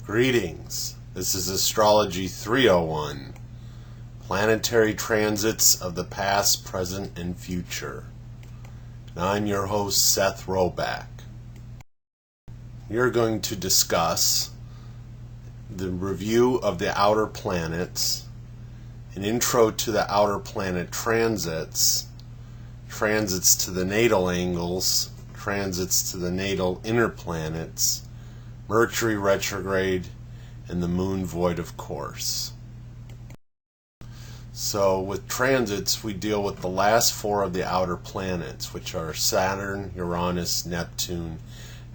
Greetings. This is Astrology 301, planetary transits of the past, present, and future. And I'm your host, Seth Roback. We're going to discuss the review of the outer planets, an intro to the outer planet transits, transits to the natal angles, transits to the natal inner planets, Mercury Retrograde, and the moon void, of course. So with transits, we deal with the last four of the outer planets, which are Saturn, Uranus, Neptune,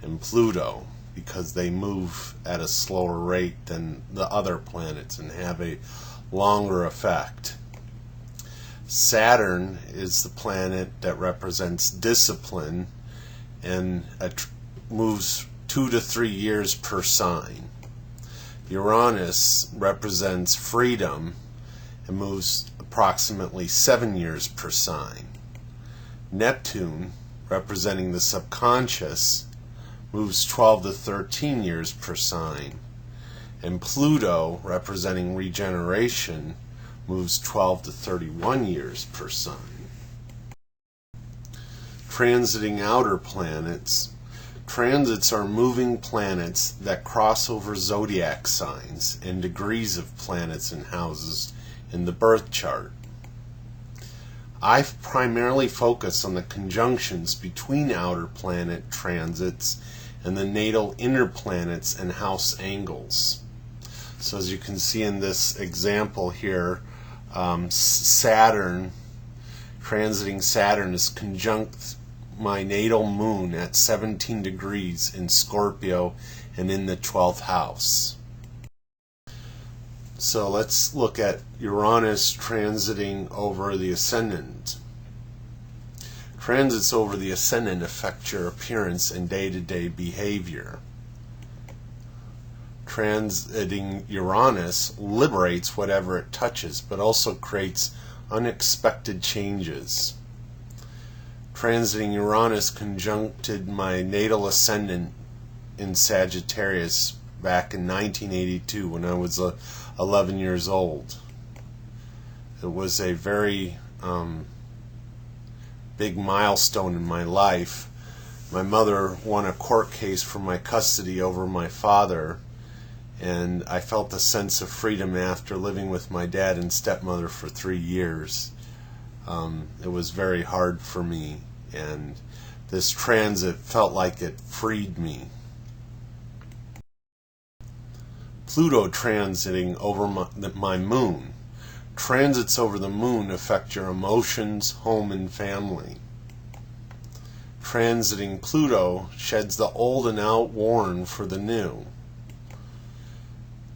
and Pluto, because they move at a slower rate than the other planets and have a longer effect. Saturn is the planet that represents discipline and moves 2 to 3 years per sign. Uranus represents freedom and moves approximately 7 years per sign. Neptune, representing the subconscious, moves 12 to 13 years per sign. And Pluto, representing regeneration, moves 12 to 31 years per sign. Transiting outer planets. Transits are moving planets that cross over zodiac signs and degrees of planets and houses in the birth chart. I primarily focus on the conjunctions between outer planet transits and the natal inner planets and house angles. So as you can see in this example here, Saturn, transiting Saturn, is conjunct my natal moon at 17 degrees in Scorpio and in the 12th house. So let's look at Uranus transiting over the Ascendant. Transits over the Ascendant affect your appearance and day-to-day behavior. Transiting Uranus liberates whatever it touches, but also creates unexpected changes. Transiting Uranus conjuncted my natal Ascendant in Sagittarius back in 1982 when I was 11 years old. It was a very big milestone in my life. My mother won a court case for my custody over my father, and I felt a sense of freedom after living with my dad and stepmother for 3 years. It was very hard for me, and this transit felt like it freed me. Pluto transiting over my moon. Transits over the moon affect your emotions, home, and family. Transiting Pluto sheds the old and outworn for the new.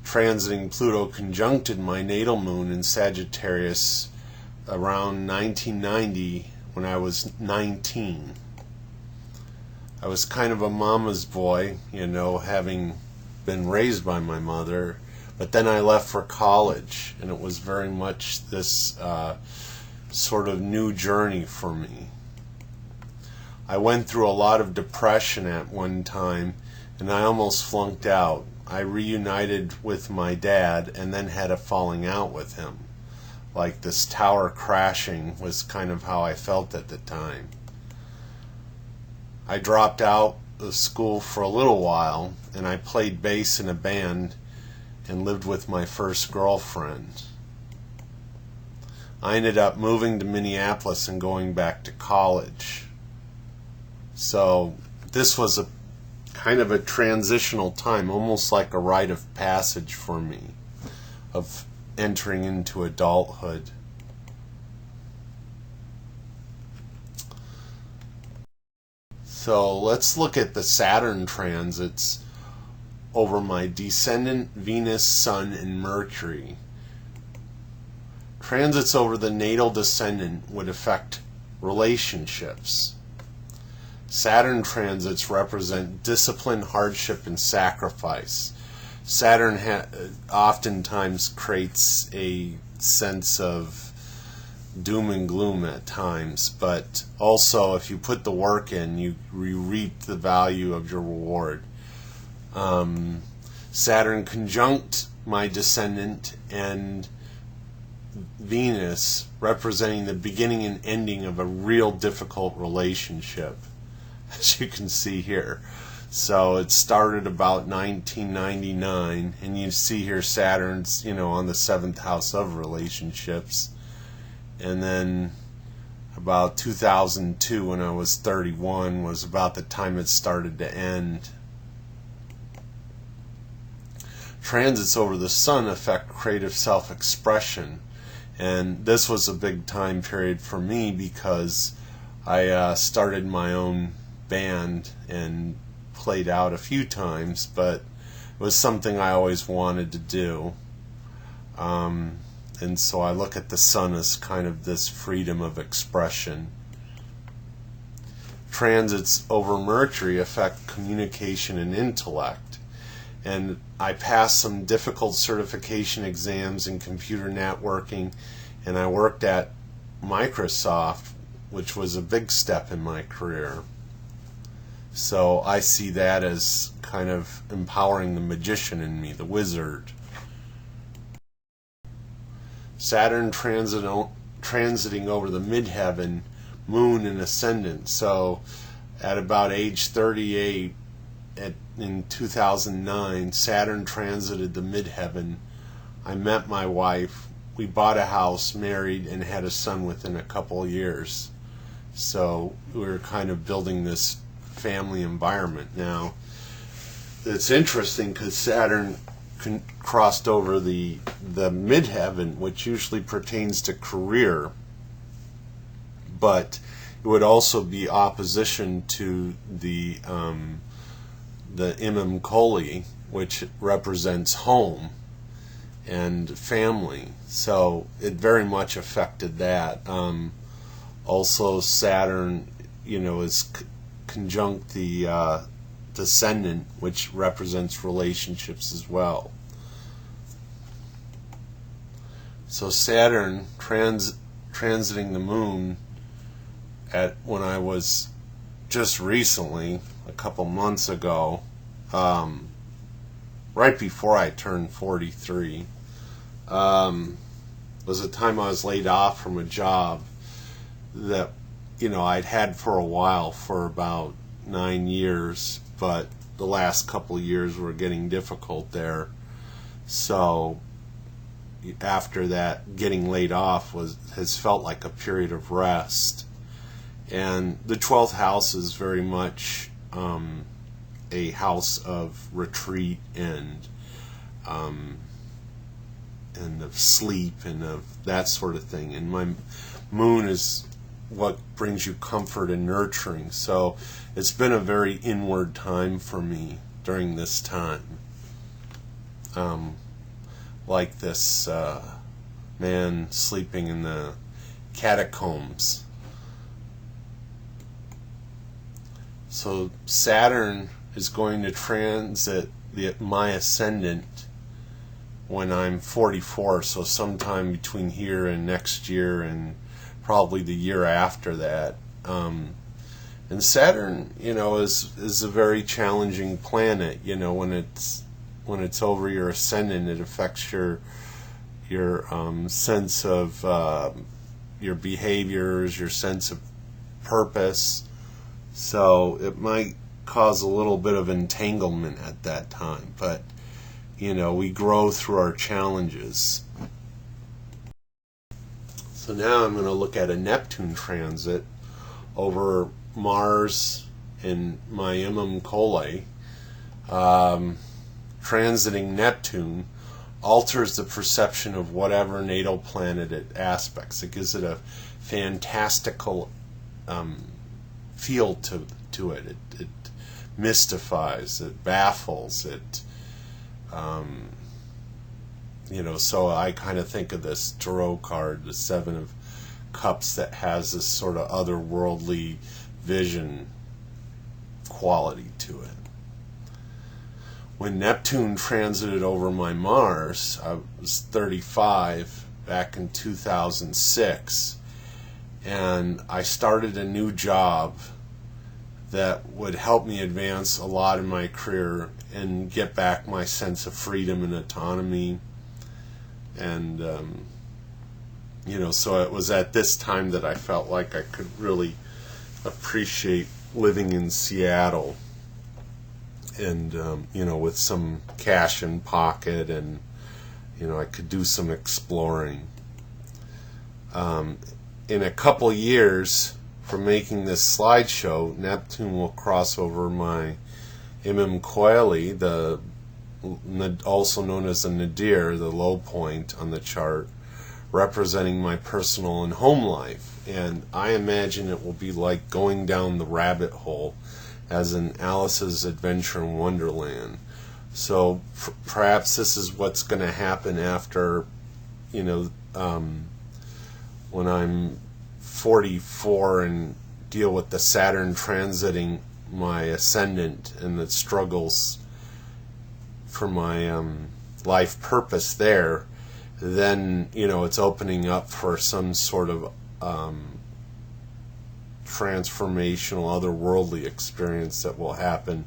Transiting Pluto conjuncted my natal moon in Sagittarius around 1990 when I was 19. I was kind of a mama's boy, having been raised by my mother, but then I left for college, and it was very much this sort of new journey for me. I went through a lot of depression at one time, and I almost flunked out. I reunited with my dad and then had a falling out with him. Like this tower crashing was kind of how I felt at the time. I dropped out of school for a little while, and I played bass in a band and lived with my first girlfriend. I ended up moving to Minneapolis and going back to college. So this was a kind of a transitional time, almost like a rite of passage for me, of entering into adulthood. So let's look at the Saturn transits over my Descendant, Venus, Sun, and Mercury. Transits over the natal Descendant would affect relationships. Saturn transits represent discipline, hardship, and sacrifice. Saturn oftentimes creates a sense of doom and gloom at times, but also if you put the work in, you reap the value of your reward. Saturn conjunct my Descendant and Venus, representing the beginning and ending of a real difficult relationship, as you can see here. So it started about 1999, and you see here Saturn's, on the 7th house of relationships. And then about 2002, when I was 31, was about the time it started to end. Transits over the Sun affect creative self-expression, and this was a big time period for me because I started my own band and played out a few times, but it was something I always wanted to do. And so I look at the Sun as kind of this freedom of expression. Transits over Mercury affect communication and intellect. And I passed some difficult certification exams in computer networking, and I worked at Microsoft, which was a big step in my career. So I see that as kind of empowering the magician in me, the wizard. Saturn transiting over the midheaven, Moon and Ascendant. So at about age 38 in 2009, Saturn transited the midheaven. I met my wife. We bought a house, married, and had a son within a couple of years. So we were kind of building this family environment. Now, it's interesting because Saturn crossed over the midheaven, which usually pertains to career, but it would also be opposition to the Imum Coeli, which represents home and family. So it very much affected that. Also, Saturn, is conjunct the Descendant, which represents relationships as well. So Saturn transiting the Moon when I was just recently, a couple months ago, right before I turned 43, was a time I was laid off from a job that I'd had for a while, for about 9 years, but the last couple of years were getting difficult there. So after that, getting laid off has felt like a period of rest. And the 12th house is very much a house of retreat and of sleep and of that sort of thing. And my moon is what brings you comfort and nurturing. So it's been a very inward time for me during this time. Like this man sleeping in the catacombs. So Saturn is going to transit my Ascendant when I'm 44, so sometime between here and next year and probably the year after that. And Saturn, is a very challenging planet. When it's over your Ascendant, it affects your sense of your behaviors, your sense of purpose. So it might cause a little bit of entanglement at that time, but we grow through our challenges. So now I'm going to look at a Neptune transit over Mars in my Imum Coeli. Transiting Neptune alters the perception of whatever natal planet it aspects. It gives it a fantastical feel to it. It mystifies, it baffles, so I kind of think of this tarot card, the Seven of Cups, that has this sort of otherworldly vision quality to it. When Neptune transited over my Mars, I was 35 back in 2006, and I started a new job that would help me advance a lot in my career and get back my sense of freedom and autonomy. And so it was at this time that I felt like I could really appreciate living in Seattle, and with some cash in pocket, and I could do some exploring. In a couple years from making this slideshow, Neptune will cross over my Imum Coeli, also known as the nadir, the low point on the chart, representing my personal and home life. And I imagine it will be like going down the rabbit hole, as in Alice's Adventure in Wonderland. So perhaps this is what's going to happen after, when I'm 44 and deal with the Saturn transiting my Ascendant and the struggles for my life purpose there. Then it's opening up for some sort of transformational, otherworldly experience that will happen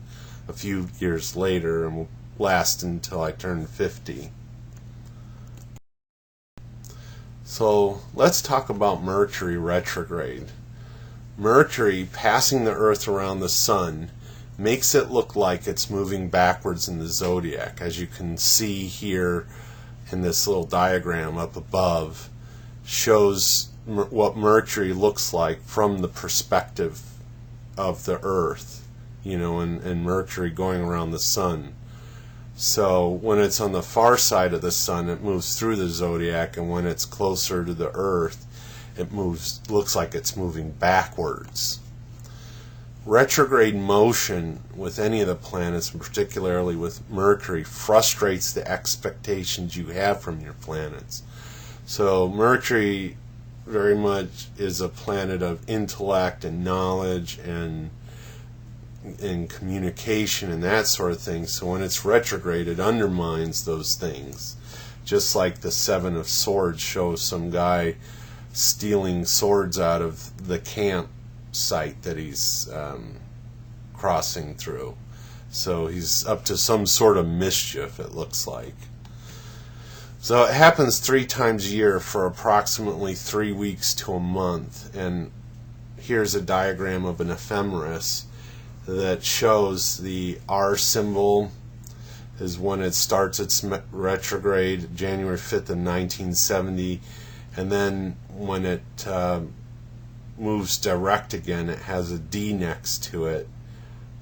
a few years later and will last until I turn 50. So let's talk about Mercury retrograde. Mercury passing the Earth around the Sun makes it look like it's moving backwards in the zodiac, as you can see here in this little diagram up above. Shows what Mercury looks like from the perspective of the Earth, and Mercury going around the Sun. So when it's on the far side of the Sun, it moves through the zodiac, and when it's closer to the Earth, it looks like it's moving backwards. Retrograde motion with any of the planets, and particularly with Mercury, frustrates the expectations you have from your planets. So Mercury very much is a planet of intellect and knowledge and communication and that sort of thing. So when it's retrograde, it undermines those things. Just like the Seven of Swords shows some guy stealing swords out of the campsite that he's crossing through. So he's up to some sort of mischief, it looks like. So it happens 3 times a year for approximately 3 weeks to a month. And here's a diagram of an ephemeris that shows the R symbol is when it starts its retrograde, January 5th of 1970, and then when it moves direct again, it has a D next to it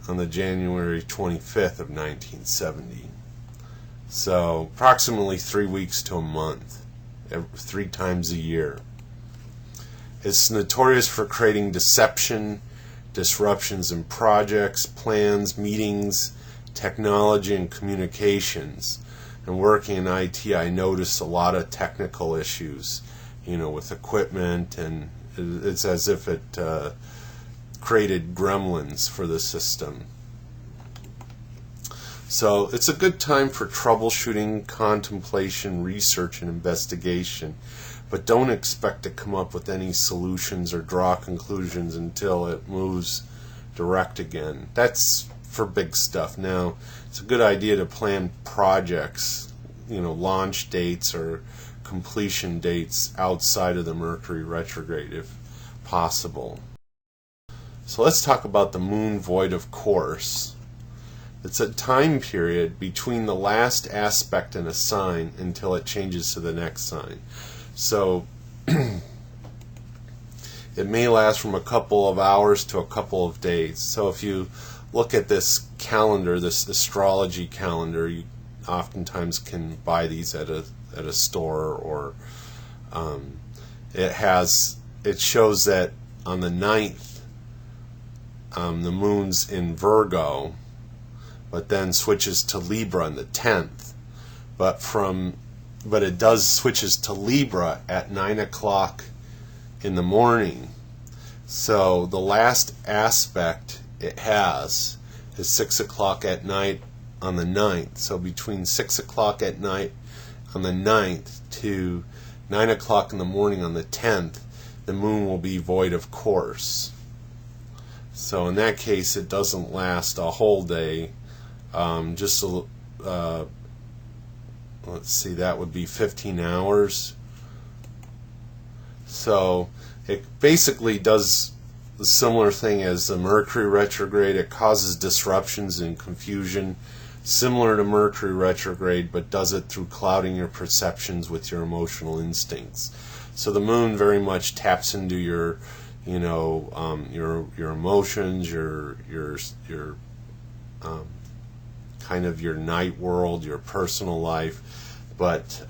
on the January 25th of 1970. So approximately 3 weeks to a month, 3 times a year. It's notorious for creating deception, disruptions in projects, plans, meetings, technology, and communications. And working in IT, I noticed a lot of technical issues, with equipment, and it's as if it created gremlins for the system. So it's a good time for troubleshooting, contemplation, research, and investigation. But don't expect to come up with any solutions or draw conclusions until it moves direct again. That's for big stuff. Now, it's a good idea to plan projects, launch dates or completion dates outside of the Mercury retrograde if possible. So let's talk about the moon void of course. It's a time period between the last aspect in a sign until it changes to the next sign. So it may last from a couple of hours to a couple of days. So if you look at this calendar, this astrology calendar, you oftentimes can buy these at a store, or it shows that on the 9th the moon's in Virgo, but then switches to Libra on the 10th. But it does switches to Libra at 9 o'clock in the morning. So the last aspect it has is 6 o'clock at night on the 9th. So between 6 o'clock at night on the 9th to 9 o'clock in the morning on the 10th, the moon will be void of course. So in that case, it doesn't last a whole day. let's see, that would be 15 hours. So it basically does the similar thing as the Mercury retrograde. It causes disruptions and confusion, similar to Mercury retrograde, but does it through clouding your perceptions with your emotional instincts. So the moon very much taps into your, your emotions, your kind of your night world, your personal life, but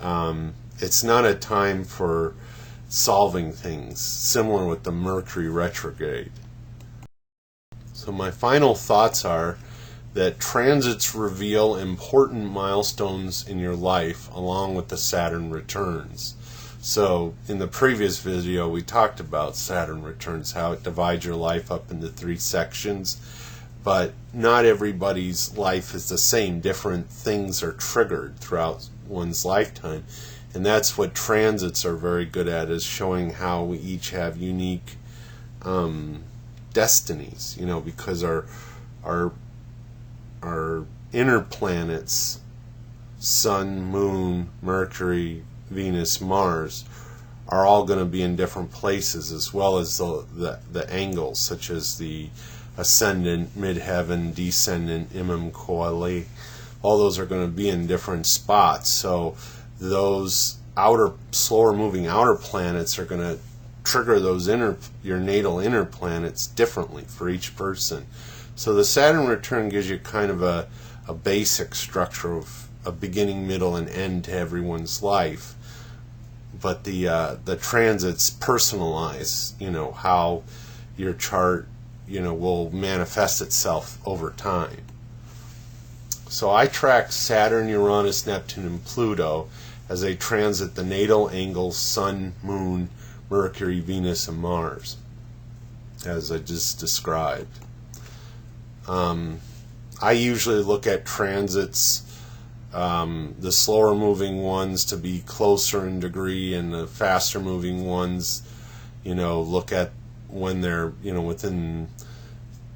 it's not a time for solving things, similar with the Mercury retrograde. So my final thoughts are that transits reveal important milestones in your life along with the Saturn returns. So in the previous video we talked about Saturn returns, how it divides your life up into 3 sections, but not everybody's life is the same. Different things are triggered throughout one's lifetime. And that's what transits are very good at, is showing how we each have unique destinies, because our inner planets, Sun, Moon, Mercury, Venus, Mars, are all going to be in different places, as well as the angles, such as the Ascendant, Midheaven, Descendant, Imum, Coeli. All those are going to be in different spots. So those slower moving outer planets are going to trigger those your natal inner planets differently for each person. So the Saturn return gives you kind of a basic structure of a beginning, middle, and end to everyone's life. But the transits personalize, how your chart, will manifest itself over time. So I track Saturn, Uranus, Neptune, and Pluto as they transit the natal angles Sun, Moon, Mercury, Venus, and Mars, as I just described. I usually look at transits, the slower moving ones to be closer in degree, and the faster moving ones, look at when they're, within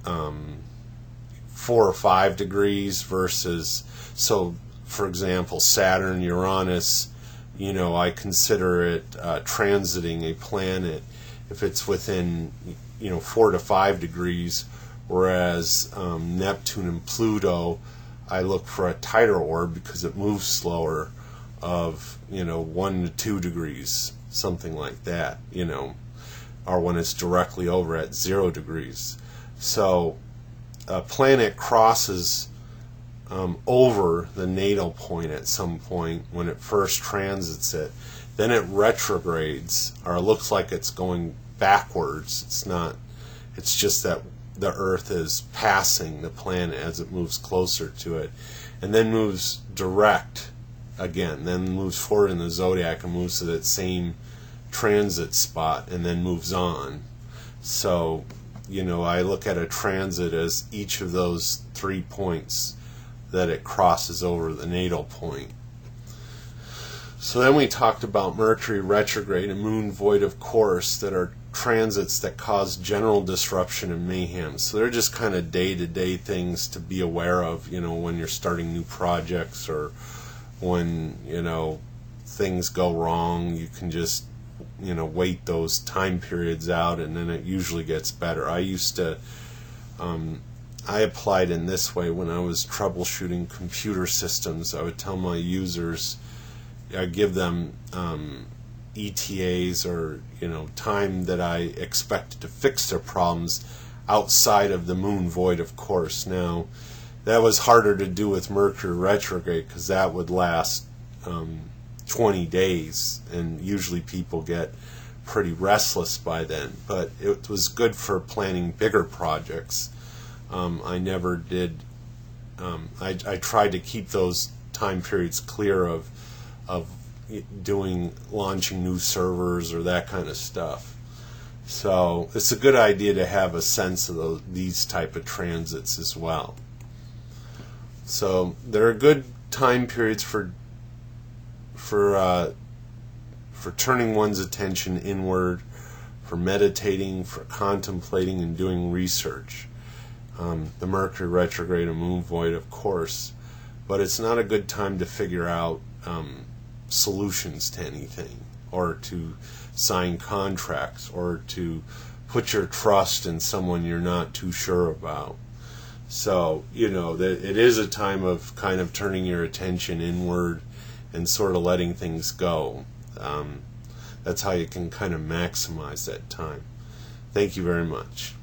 4 or 5 degrees versus, so for example, Saturn, Uranus, I consider it transiting a planet if it's within 4 to 5 degrees, whereas Neptune and Pluto, I look for a tighter orb because it moves slower, of 1 to 2 degrees, something like that, or when it's directly over at 0 degrees. So a planet crosses over the natal point at some point when it first transits it, then it retrogrades, or looks like it's going backwards. It's not, it's just that the Earth is passing the planet as it moves closer to it, and then moves direct again, then moves forward in the zodiac and moves to that same transit spot, and then moves on. So I look at a transit as each of those 3 points that it crosses over the natal point. So then we talked about Mercury retrograde and moon void of course, that are transits that cause general disruption and mayhem. So they're just kind of day-to-day things to be aware of, when you're starting new projects, or when, things go wrong. You can just, wait those time periods out, and then it usually gets better. I applied in this way when I was troubleshooting computer systems. I would tell my users, I give them ETAs, or time that I expected to fix their problems outside of the moon void of course. Now that was harder to do with Mercury retrograde, because that would last 20 days, and usually people get pretty restless by then, but it was good for planning bigger projects. I never did, I tried to keep those time periods clear of launching new servers or that kind of stuff. So it's a good idea to have a sense of these type of transits as well. So there are good time periods for turning one's attention inward, for meditating, for contemplating and doing research. the Mercury Retrograde and Moon Void, of course, but it's not a good time to figure out solutions to anything, or to sign contracts, or to put your trust in someone you're not too sure about. So, it is a time of kind of turning your attention inward and sort of letting things go. That's how you can kind of maximize that time. Thank you very much.